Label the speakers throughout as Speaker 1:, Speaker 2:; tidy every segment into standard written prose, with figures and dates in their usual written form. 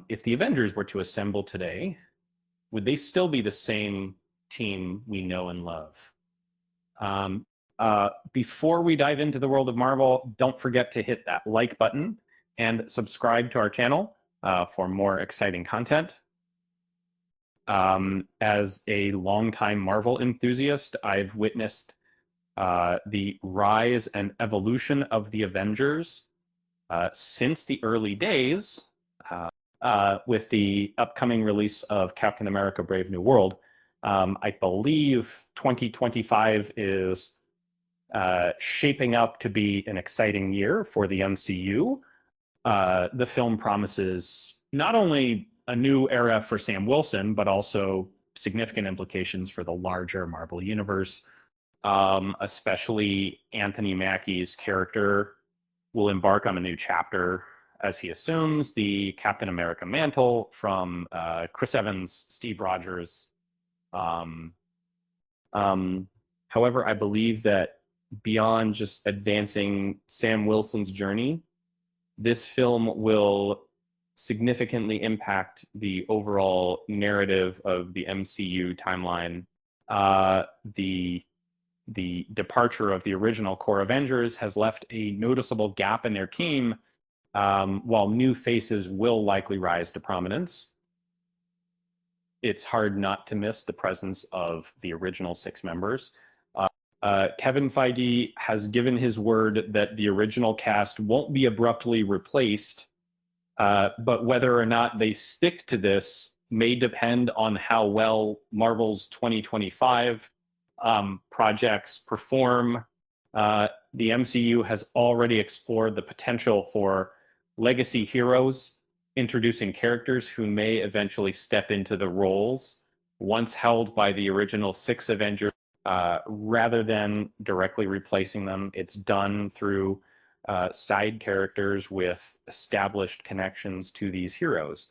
Speaker 1: If the Avengers were to assemble today, would they still be the same team we know and love? Um, Before we dive into the world of Marvel, don't forget to hit that like button and subscribe to our channel for more exciting content. As a longtime Marvel enthusiast, I've witnessed the rise and evolution of the Avengers since the early days, with the upcoming release of Captain America Brave New World. I believe 2025 is shaping up to be an exciting year for the MCU. The film promises not only a new era for Sam Wilson, but also significant implications for the larger Marvel universe. Especially Anthony Mackie's character will embark on a new chapter as he assumes the Captain America mantle from Chris Evans, Steve Rogers. Um, um, However, I believe that beyond just advancing Sam Wilson's journey, this film will significantly impact the overall narrative of the MCU timeline. Uh, the the departure of the original core Avengers has left a noticeable gap in their team, while new faces will likely rise to prominence. It's hard not to miss the presence of the original six members. Kevin Feige has given his word that the original cast won't be abruptly replaced, but whether or not they stick to this may depend on how well Marvel's 2025 projects perform. The MCU has already explored the potential for legacy heroes, introducing characters who may eventually step into the roles once held by the original six Avengers, rather than directly replacing them. It's done through side characters with established connections to these heroes.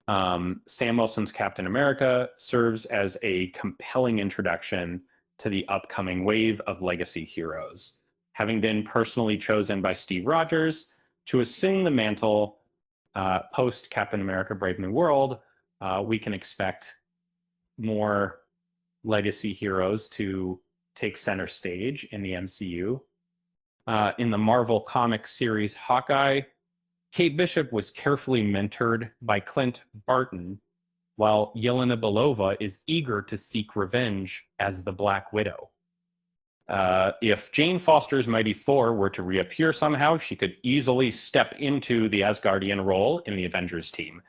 Speaker 1: Sam Wilson's Captain America serves as a compelling introduction to the upcoming wave of legacy heroes. Having been personally chosen by Steve Rogers to assume the mantle post Captain America Brave New World, we can expect more legacy heroes to take center stage in the MCU. In the Marvel Comics series Hawkeye, Kate Bishop was carefully mentored by Clint Barton, while Yelena Belova is eager to seek revenge as the Black Widow. If Jane Foster's Mighty Thor were to reappear somehow, she could easily step into the Asgardian role in the Avengers team.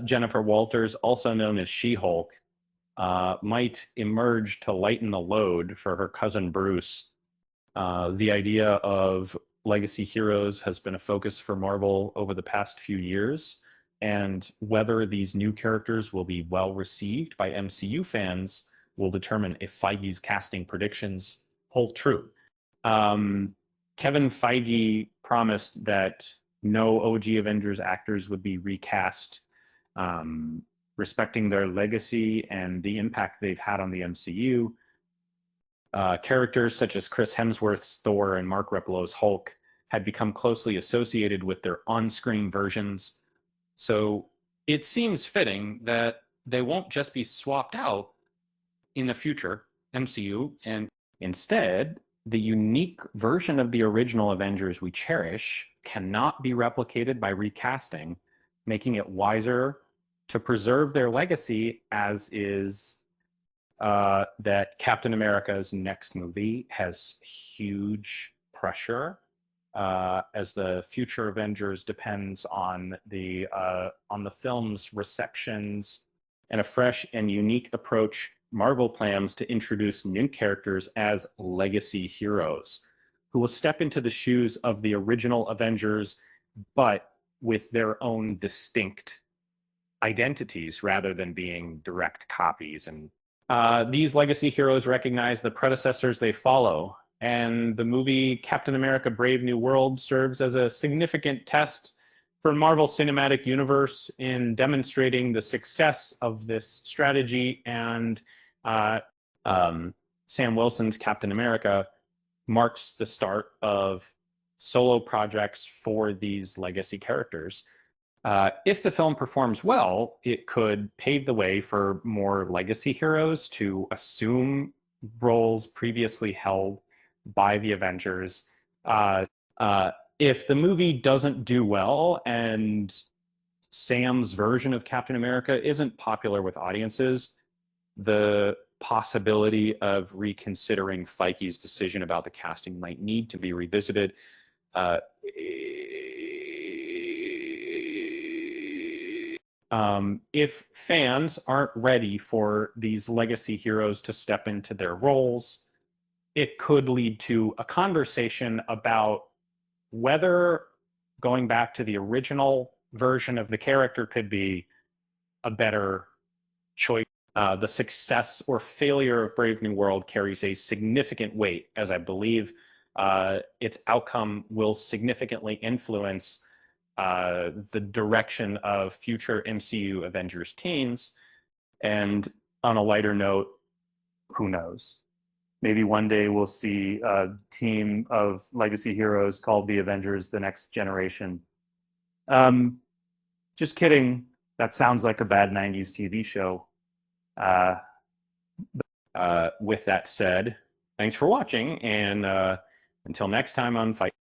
Speaker 1: Jennifer Walters, also known as She-Hulk, might emerge to lighten the load for her cousin Bruce. The idea of legacy heroes has been a focus for Marvel over the past few years, and whether these new characters will be well received by MCU fans will determine if Feige's casting predictions hold true. Kevin Feige promised that no OG Avengers actors would be recast, respecting their legacy and the impact they've had on the MCU. Characters such as Chris Hemsworth's Thor and Mark Ruffalo's Hulk had become closely associated with their on-screen versions. So it seems fitting that they won't just be swapped out in the future MCU, and instead, the unique version of the original Avengers we cherish cannot be replicated by recasting, making it wiser to preserve their legacy, as is that Captain America's next movie has huge pressure, as the future Avengers depends on the film's receptions and a fresh and unique approach Marvel plans to introduce new characters as legacy heroes who will step into the shoes of the original Avengers, but with their own distinct identities rather than being direct copies. And these legacy heroes recognize the predecessors they follow, and the movie Captain America Brave New World serves as a significant test for Marvel Cinematic Universe in demonstrating the success of this strategy. And Sam Wilson's Captain America marks the start of solo projects for these legacy characters. If the film performs well, it could pave the way for more legacy heroes to assume roles previously held by the Avengers. Uh, if the movie doesn't do well and Sam's version of Captain America isn't popular with audiences, the possibility of reconsidering Feige's decision about the casting might need to be revisited. Uh, if fans aren't ready for these legacy heroes to step into their roles, it could lead to a conversation about whether going back to the original version of the character could be a better choice. The success or failure of Brave New World carries a significant weight, as I believe its outcome will significantly influence the direction of future MCU Avengers teams. And on a lighter note, who knows? Maybe one day we'll see a team of legacy heroes called the Avengers: The Next Generation. Um, just kidding. That sounds like a bad 90s TV show. Uh, with that said, thanks for watching, and until next time on Fight.